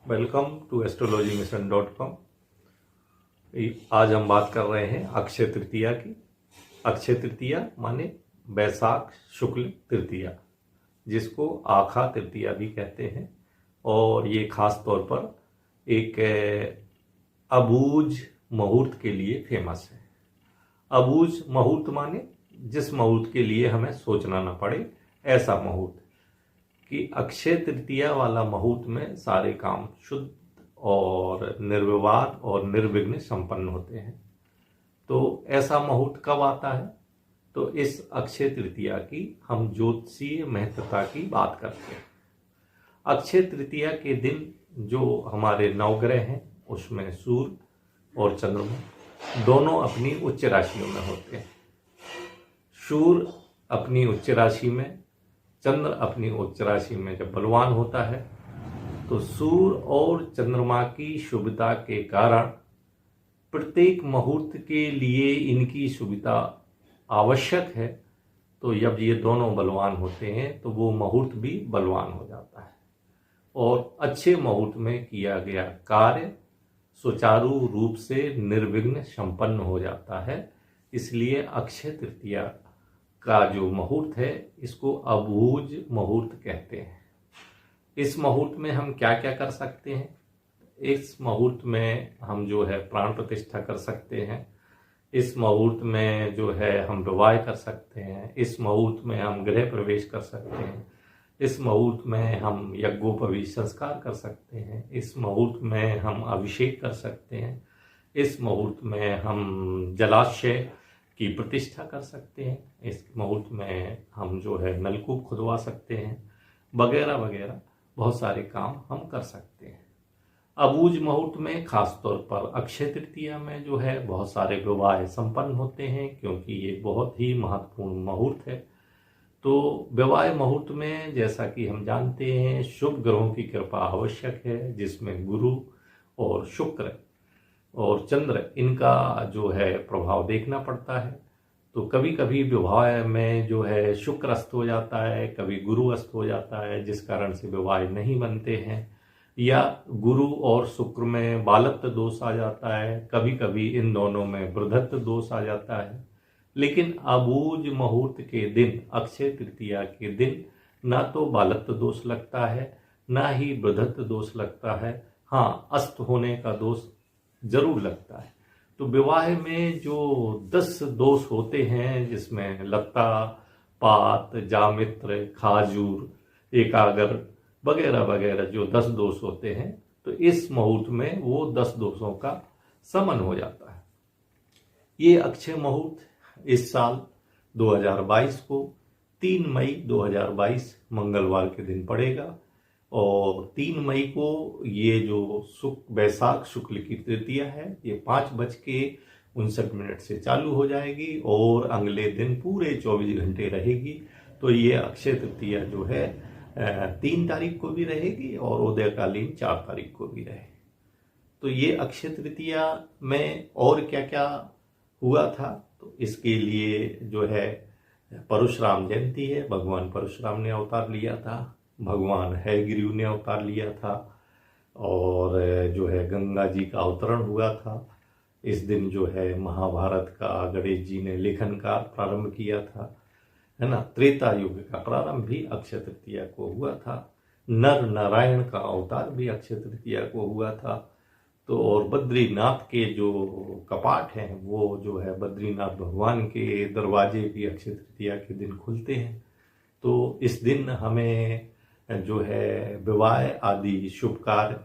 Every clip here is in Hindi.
Welcome to astrologymission.com। आज हम बात कर रहे हैं अक्षय तृतीया की। अक्षय तृतीया माने बैसाख शुक्ल तृतीया, जिसको आखा तृतीया भी कहते हैं। और ये खास तौर पर एक अबूझ मुहूर्त के लिए फेमस है। अबूझ मुहूर्त माने जिस मुहूर्त के लिए हमें सोचना ना पड़े, ऐसा मुहूर्त कि अक्षय तृतीया वाला मुहूर्त में सारे काम शुद्ध और निर्विवाद और निर्विघ्न संपन्न होते हैं। तो ऐसा मुहूर्त कब आता है? तो इस अक्षय तृतीया की हम ज्योतिषीय महत्ता की बात करते हैं। अक्षय तृतीया के दिन जो हमारे नवग्रह हैं, उसमें सूर्य और चंद्रमा दोनों अपनी उच्च राशियों में होते हैं। सूर्य अपनी उच्च राशि में, चंद्र अपनी उच्च राशि में जब बलवान होता है, तो सूर्य और चंद्रमा की शुभता के कारण प्रत्येक मुहूर्त के लिए इनकी शुभता आवश्यक है। तो जब ये दोनों बलवान होते हैं तो वो मुहूर्त भी बलवान हो जाता है और अच्छे मुहूर्त में किया गया कार्य सुचारू रूप से निर्विघ्न संपन्न हो जाता है। इसलिए अक्षय तृतीया का जो मुहूर्त है, इसको अबूझ मुहूर्त कहते हैं। इस मुहूर्त में हम क्या क्या कर सकते हैं? इस मुहूर्त में हम जो है प्राण प्रतिष्ठा कर सकते हैं। इस मुहूर्त में जो है हम विवाह कर सकते हैं। इस मुहूर्त में हम गृह प्रवेश कर सकते हैं। इस मुहूर्त में हम यज्ञोपवीत संस्कार कर सकते हैं। इस मुहूर्त में हम अभिषेक कर सकते हैं। इस मुहूर्त में हम जलाशय की प्रतिष्ठा कर सकते हैं। इस मुहूर्त में हम जो है नलकूप खुदवा सकते हैं, वगैरह वगैरह बहुत सारे काम हम कर सकते हैं। अबूझ मुहूर्त में खास तौर पर अक्षय तृतीया में जो है बहुत सारे विवाह संपन्न होते हैं, क्योंकि ये बहुत ही महत्वपूर्ण मुहूर्त है। तो विवाह मुहूर्त में जैसा कि हम जानते हैं, शुभ ग्रहों की कृपा आवश्यक है, जिसमें गुरु और शुक्र और चंद्र इनका जो है प्रभाव देखना पड़ता है। तो कभी कभी विवाह में जो है शुक्र अस्त हो जाता है, कभी गुरु अस्त हो जाता है, जिस कारण से विवाह नहीं बनते हैं, या गुरु और शुक्र में बालत्व दोष आ जाता है, कभी कभी इन दोनों में वृद्धत्व दोष आ जाता है। लेकिन अबूझ मुहूर्त के दिन, अक्षय तृतीया के दिन, ना तो बालत्व दोष लगता है, ना ही वृद्धत्व दोष लगता है। हाँ, अस्त होने का दोष जरूर लगता है। तो विवाह में जो 10 दोष होते हैं, जिसमें लता, पात, जामित्र, खाजूर, एकागर वगैरह वगैरह जो 10 दोष होते हैं, तो इस मुहूर्त में वो 10 दोषों का समन हो जाता है। ये अक्षय मुहूर्त इस साल 2022 को 3 मई 2022 मंगलवार के दिन पड़ेगा। और 3 मई को ये जो बैसाख शुक्ल की तृतीया है, ये 5:59 से चालू हो जाएगी और अगले दिन पूरे 24 घंटे रहेगी। तो ये अक्षय तृतीया जो है 3 तारीख को भी रहेगी और उदयकालीन 4 तारीख को भी रहेगी। तो ये अक्षय तृतीया में और क्या क्या हुआ था? तो इसके लिए जो है परशुराम जयंती है, भगवान परशुराम ने अवतार लिया था, भगवान हयग्रीव ने अवतार लिया था, और जो है गंगा जी का अवतरण हुआ था। इस दिन जो है महाभारत का गणेश जी ने लेखन का प्रारंभ किया था, है ना। त्रेता युग का प्रारंभ भी अक्षय तृतीया को हुआ था। नर नारायण का अवतार भी अक्षय तृतीया को हुआ था। तो और बद्रीनाथ के जो कपाट हैं, वो जो है बद्रीनाथ भगवान के दरवाजे भी अक्षय तृतीया के दिन खुलते हैं। तो इस दिन हमें जो है विवाह आदि शुभ कार्य,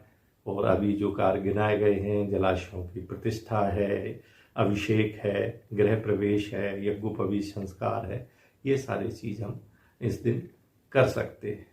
और अभी जो कार्य गिनाए गए हैं, जलाशयों की प्रतिष्ठा है, अभिषेक है, गृह प्रवेश है, यज्ञोपवीत संस्कार है, ये सारी चीज हम इस दिन कर सकते हैं।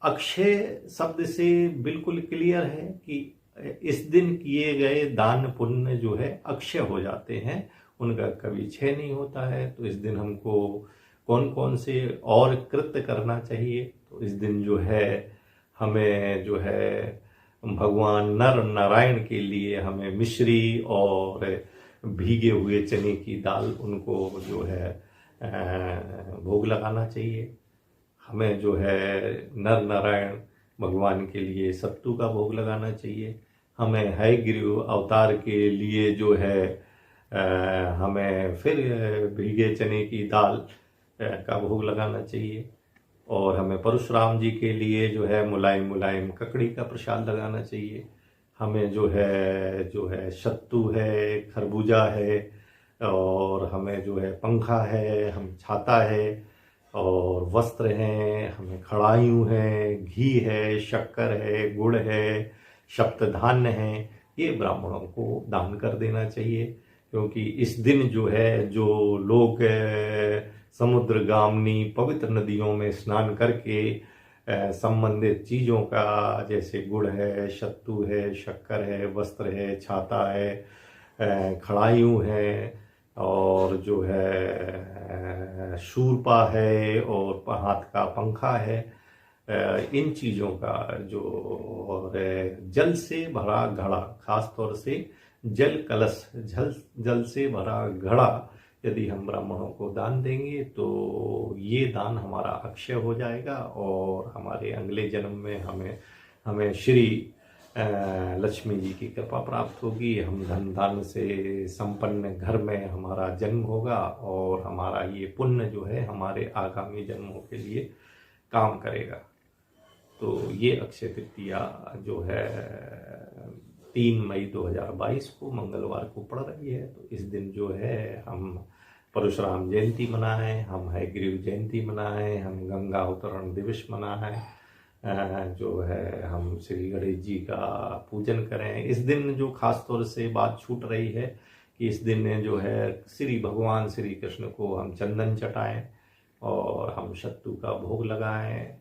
अक्षय शब्द से बिल्कुल क्लियर है कि इस दिन किए गए दान पुण्य जो है अक्षय हो जाते हैं, उनका कभी क्षय नहीं होता है। तो इस दिन हमको कौन कौन से और कृत्य करना चाहिए? तो इस दिन जो है हमें जो है भगवान नर नारायण के लिए हमें मिश्री और भीगे हुए चने की दाल, उनको जो है भोग लगाना चाहिए। हमें जो है नर नारायण भगवान के लिए सत्तू का भोग लगाना चाहिए। हमें हयग्रीव अवतार के लिए जो है हमें फिर भीगे चने की दाल का भोग लगाना चाहिए। और हमें परशुराम जी के लिए जो है मुलायम मुलायम ककड़ी का प्रसाद लगाना चाहिए। हमें जो है सत्तू है, खरबूजा है, और हमें जो है पंखा है, हम छाता है, और वस्त्र हैं, हमें खड़ायूं हैं, घी है, शक्कर है, गुड़ है, सप्तधान्य है, ये ब्राह्मणों को दान कर देना चाहिए। क्योंकि इस दिन जो है जो लोग समुद्रगामिनी पवित्र नदियों में स्नान करके संबंधित चीज़ों का, जैसे गुड़ है, सत्तू है, शक्कर है, वस्त्र है, छाता है, खड़ायूं है, और जो है शूरपा है, और हाथ का पंखा है, इन चीज़ों का जो, और जल से भरा घड़ा, खास तौर से जल कलश, जल से भरा घड़ा यदि हम ब्राह्मणों को दान देंगे तो ये दान हमारा अक्षय हो जाएगा, और हमारे अगले जन्म में हमें श्री लक्ष्मी जी की कृपा प्राप्त होगी। हम धन दान से संपन्न घर में हमारा जन्म होगा, और हमारा ये पुण्य जो है हमारे आगामी जन्मों के लिए काम करेगा। तो ये अक्षय तृतीया जो है 3 मई 2022 को मंगलवार को पड़ रही है। तो इस दिन जो है हम परशुराम जयंती मनाएं, हम हयग्रीव जयंती मनाएं, हम गंगा अवतरण दिवस मनाएं, जो है हम श्री गणेश जी का पूजन करें। इस दिन जो खास तौर से बात छूट रही है कि इस दिन जो है श्री भगवान श्री कृष्ण को हम चंदन चटाएं, और हम सत्तू का भोग लगाएं,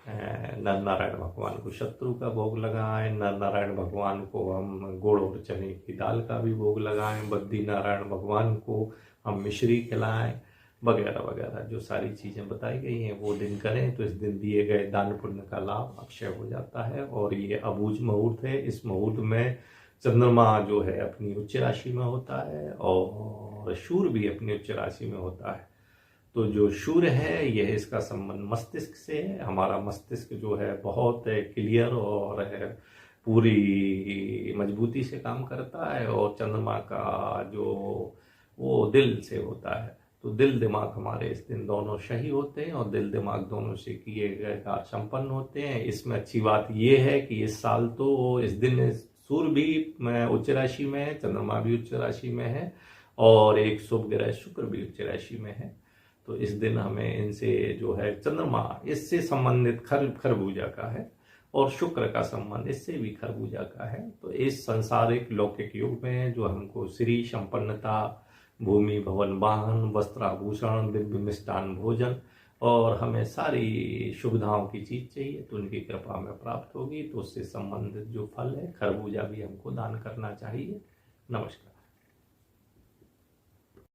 नर नारायण भगवान को शत्रु का भोग लगाएं, नर नारायण भगवान को हम गुड़ और चने की दाल का भी भोग लगाएं, बद्री नारायण भगवान को हम मिश्री खिलाएं, वगैरह वगैरह जो सारी चीज़ें बताई गई हैं वो दिन करें। तो इस दिन दिए गए दान पुण्य का लाभ अक्षय हो जाता है। और ये अबूझ मुहूर्त है। इस मुहूर्त में चंद्रमा जो है अपनी उच्च राशि में होता है, और सूर्य भी अपनी उच्च राशि में होता है। तो जो सूर्य है यह, इसका संबंध मस्तिष्क से है। हमारा मस्तिष्क जो है बहुत क्लियर और पूरी मजबूती से काम करता है, और चंद्रमा का जो वो दिल से होता है। तो दिल दिमाग हमारे इस दिन दोनों सही होते हैं, और दिल दिमाग दोनों से किए गए कार्य संपन्न होते हैं। इसमें अच्छी बात यह है कि इस साल तो इस दिन सूर्य भी उच्च राशि में है, चंद्रमा भी उच्च राशि में है, और एक शुभ ग्रह शुक्र भी उच्च राशि में है। तो इस दिन हमें इनसे जो है चंद्रमा इससे संबंधित खरबूजा का है, और शुक्र का संबंध इससे भी खरबूजा का है। तो इस संसारिक लौकिक युग में जो हमको श्री संपन्नता, भूमि भवन वाहन, वस्त्राभूषण, दिव्य मिष्टान भोजन, और हमें सारी सुविधाओं की चीज चाहिए, तो उनकी कृपा में प्राप्त होगी। तो उससे संबंधित जो फल है खरबूजा भी हमको दान करना चाहिए। नमस्कार।